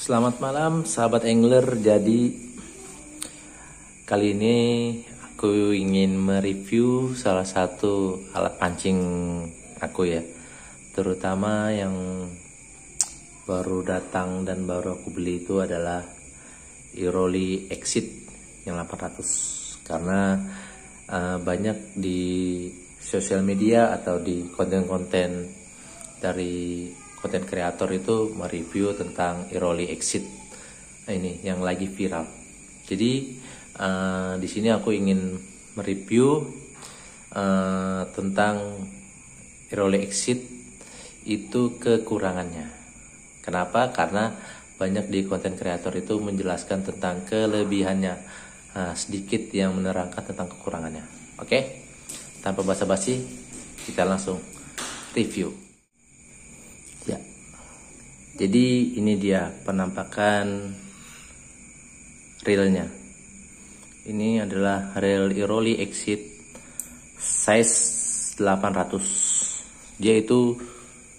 Selamat malam sahabat angler. Jadi kali ini aku ingin mereview salah satu alat pancing aku ya, terutama yang baru datang dan baru aku beli itu adalah Iroli Exit yang 800, karena banyak di sosial media atau di konten-konten dari konten kreator itu mereview tentang Iroli Exit ini yang lagi viral. Jadi di sini aku ingin mereview tentang Iroli Exit itu kekurangannya. Kenapa? Karena banyak di konten kreator itu menjelaskan tentang kelebihannya, sedikit yang menerangkan tentang kekurangannya. Oke, tanpa basa-basi kita langsung review. Ya, jadi ini dia penampakan reelnya. Ini adalah reel Iroli Exit size 800. Dia itu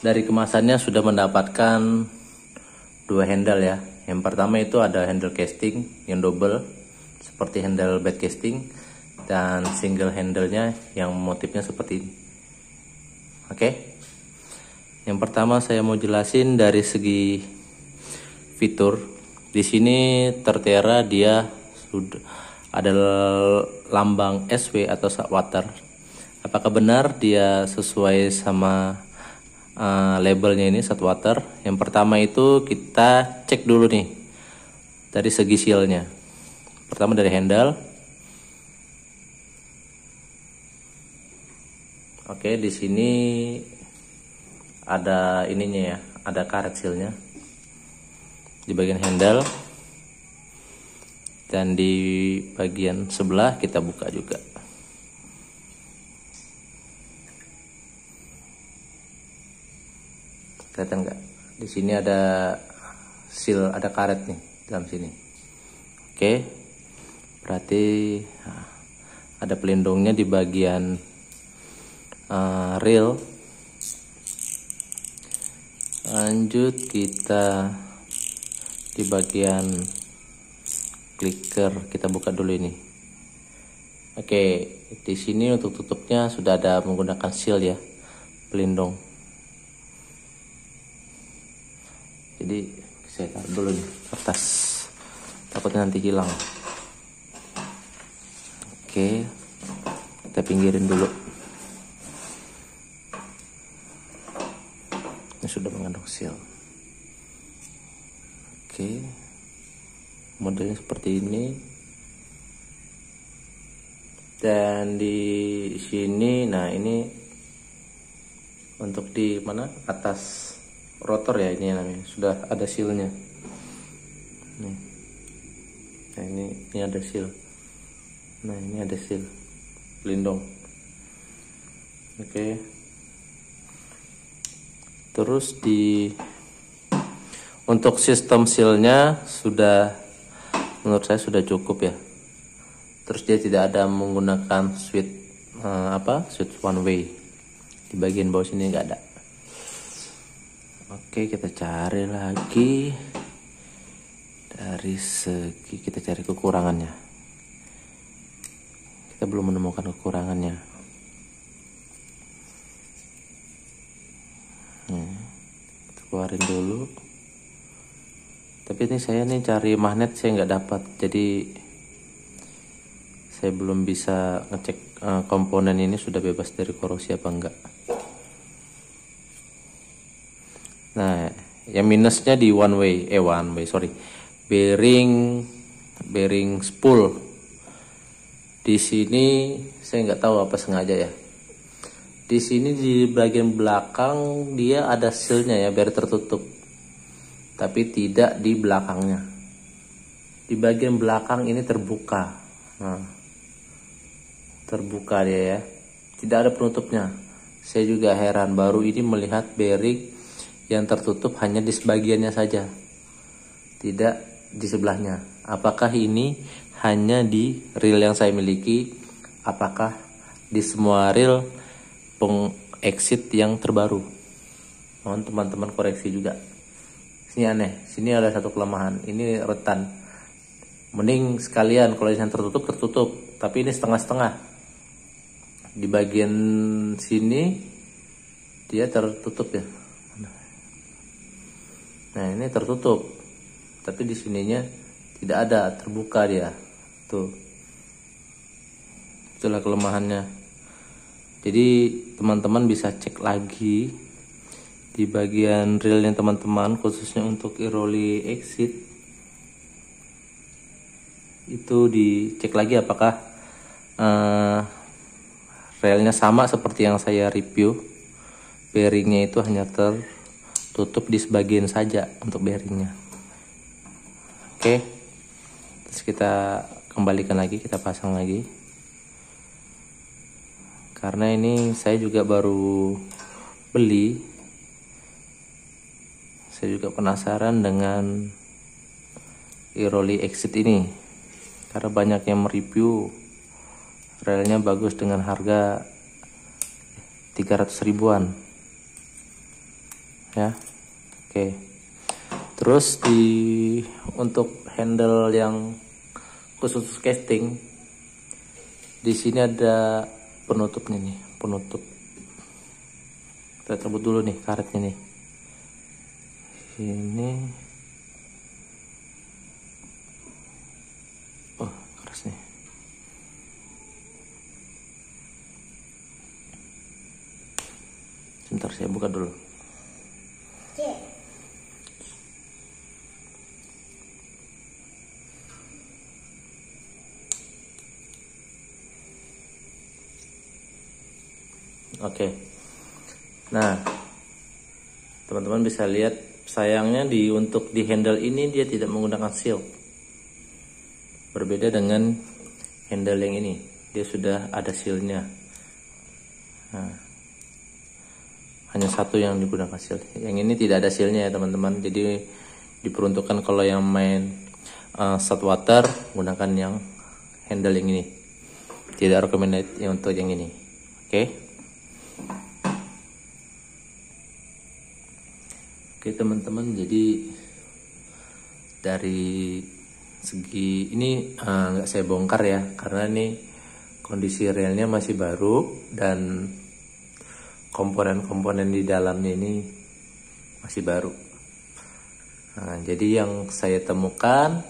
dari kemasannya sudah mendapatkan dua handle ya. Yang pertama itu ada handle casting yang double seperti handle bait casting, dan single handle-nya yang motifnya seperti ini. Oke. Yang pertama saya mau jelasin dari segi fitur. Di sini tertera dia sudah ada lambang SW atau saltwater. Apakah benar dia sesuai sama labelnya ini saltwater? Yang pertama itu kita cek dulu nih dari segi seal-nya. Pertama dari handle. Oke, di sini ada ininya ya, ada karet sealnya di bagian handle, dan di bagian sebelah kita buka juga. Kelihatan nggak? Di sini ada seal, ada karet nih dalam sini. Oke, berarti ada pelindungnya di bagian reel. Lanjut kita di bagian clicker, kita buka dulu ini. Oke, di sini untuk tutupnya sudah ada menggunakan seal ya, pelindung. Jadi saya taruh dulu nih kertas, takutnya nanti hilang. Oke, kita pinggirin dulu. Ini sudah mengandung seal. Oke, modelnya seperti ini. Dan di sini, nah ini untuk di mana atas rotor ya, ini namanya sudah ada sealnya. Nih. Nah ini ada seal. Nah ini ada seal pelindung. Oke. Terus untuk sistem sealnya sudah, menurut saya sudah cukup ya. Terus dia tidak ada menggunakan switch switch one way. Di bagian bawah sini nggak ada. Oke, kita cari lagi dari segi, kita cari kekurangannya. Kita belum menemukan kekurangannya. Kita keluarin dulu. Tapi ini saya nih cari magnet, saya nggak dapat, jadi saya belum bisa ngecek komponen ini sudah bebas dari korosi apa enggak. Nah, yang minusnya di bearing spool. Di sini saya nggak tahu apa sengaja ya. Di sini di bagian belakang dia ada sealnya ya, biar tertutup. Tapi tidak di belakangnya. Di bagian belakang ini terbuka. Nah, terbuka dia ya. Tidak ada penutupnya. Saya juga heran, baru ini melihat bearing yang tertutup hanya di sebagiannya saja, tidak di sebelahnya. Apakah ini hanya di reel yang saya miliki? Apakah di semua reel Exit yang terbaru? Mohon teman-teman koreksi juga. Sini aneh, sini ada satu kelemahan, ini retan. Mending sekalian kalau yang tertutup, tapi ini setengah-setengah. Di bagian sini dia tertutup ya. Nah ini tertutup, tapi di sininya tidak ada, terbuka dia. Tuh, itulah kelemahannya. Jadi teman-teman bisa cek lagi di bagian reelnya teman-teman, khususnya untuk Iroli Exit, itu dicek lagi apakah relnya sama seperti yang saya review. Bearingnya itu hanya tertutup di sebagian saja untuk bearingnya. Oke, terus kita kembalikan lagi, kita pasang lagi. Karena ini saya juga baru beli, saya juga penasaran dengan Iroli Exit ini, karena banyak yang mereview relnya bagus dengan harga 300 ribuan ya. Oke, terus untuk handle yang khusus casting, di sini ada penutupnya nih, penutup. Kita cabut dulu nih karetnya nih. Ini keras nih. Sebentar saya buka dulu. Oke. Nah, teman-teman bisa lihat, sayangnya untuk di handle ini dia tidak menggunakan seal. Berbeda dengan handle yang ini, dia sudah ada sealnya. Nah, hanya satu yang digunakan seal. Yang ini tidak ada sealnya ya teman-teman. Jadi diperuntukkan kalau yang main saltwater, gunakan yang handle yang ini. Tidak recommended untuk yang ini. Oke. Oke teman-teman, jadi dari segi ini nggak saya bongkar ya, karena ini kondisi relnya masih baru dan komponen-komponen di dalamnya ini masih baru. Nah, jadi yang saya temukan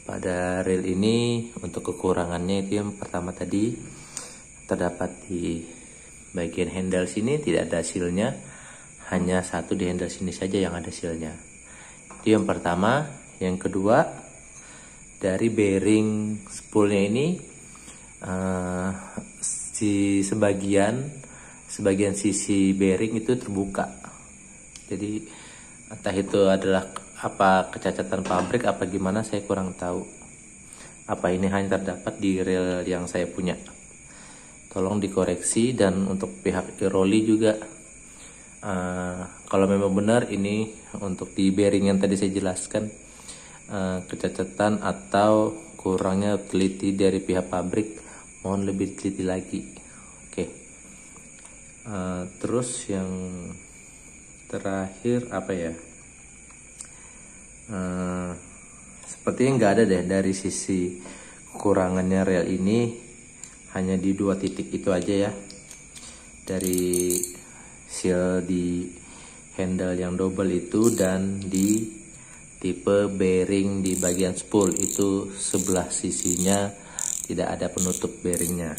pada reel ini untuk kekurangannya itu yang pertama tadi, terdapat di bagian handle sini tidak ada sealnya, hanya satu di handle sini saja yang ada sealnya. Itu yang pertama. Yang kedua, dari bearing spoolnya ini di sebagian sisi bearing itu terbuka. Jadi entah itu adalah apa kecacatan pabrik apa gimana, saya kurang tahu. Apa ini hanya terdapat di reel yang saya punya? Tolong dikoreksi. Dan untuk pihak Iroli juga, kalau memang benar ini untuk di bearing yang tadi saya jelaskan kecacatan atau kurangnya teliti dari pihak pabrik, mohon lebih teliti lagi. Oke. Terus yang terakhir apa ya, sepertinya nggak ada deh dari sisi kekurangannya reel ini, hanya di 2 titik itu aja ya, dari seal di handle yang double itu dan di tipe bearing di bagian spool itu sebelah sisinya tidak ada penutup bearingnya.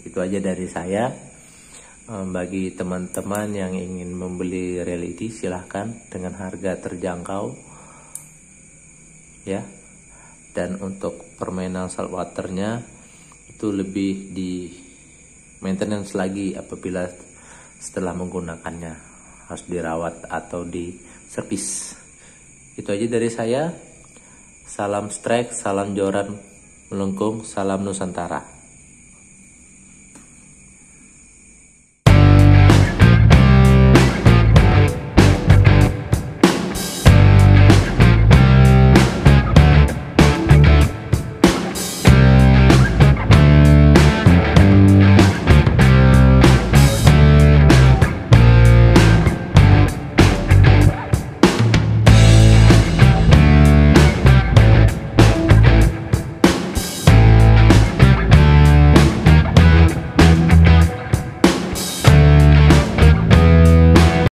Itu aja dari saya. Bagi teman-teman yang ingin membeli reel ini, silahkan dengan harga terjangkau ya. Dan untuk permainan saltwaternya itu lebih di maintenance lagi apabila setelah menggunakannya harus dirawat atau di servis. Itu aja dari saya. Salam strike, salam joran melengkung, salam Nusantara.